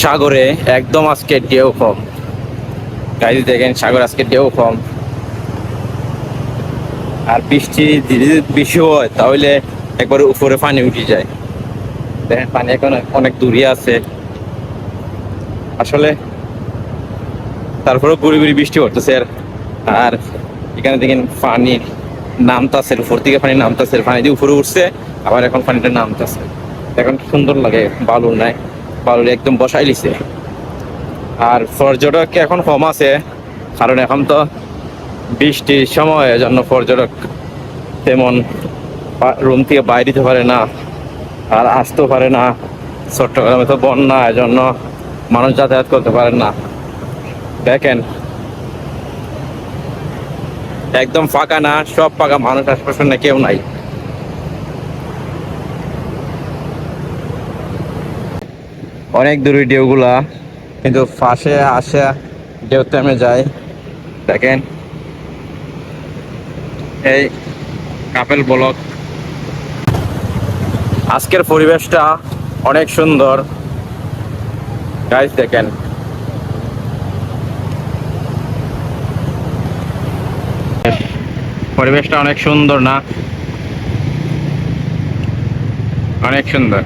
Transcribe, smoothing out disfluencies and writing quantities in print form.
সাগরে একদম আজকে ঢেউ কম। গাইজ দেখেন সাগর আজকে ঢেউ কম। আর বৃষ্টি যদি বেশি হয় তাহলে একবার উপরে পানি উঠে যায়। দেখেন পানি এখন অনেক দূরে আছে আসলে। তারপরেও গুড়ি গুড়ি বৃষ্টি পড়তেছে। আর এখানে দেখেন পানি নামতাছে, উপর থেকে পানি নামতাছে, পানি দিয়ে উপরে উঠছে, আবার এখন পানিটা নামতাছে। এখন সুন্দর লাগে, বালু নাই, বালু একদম বসাই লিছে। আর পর্যটক এখন কম আছে, কারণ এখন তো বৃষ্টির সময়, এজন্য পর্যটক তেমন রুম থেকে বাইরে দিতে পারে না, আর আসতেও পারে না। চট্টগ্রামে তো বন্যা, এজন্য মানুষ যাতায়াত করতে পারে না। দেখেন একদম ফাঁকা না, সব ফাঁকা, মানুষ আশপাশে না, কেউ নাই। অনেক দূরে ঢেউগুলা, কিন্তু পাশে আসে ঢেউ থেমে যায়। দেখেন এই কাপেল ব্লক। আজকের পরিবেশটা অনেক সুন্দর গাইস, দেখেন পরিবেশটা অনেক সুন্দর না? অনেক সুন্দর।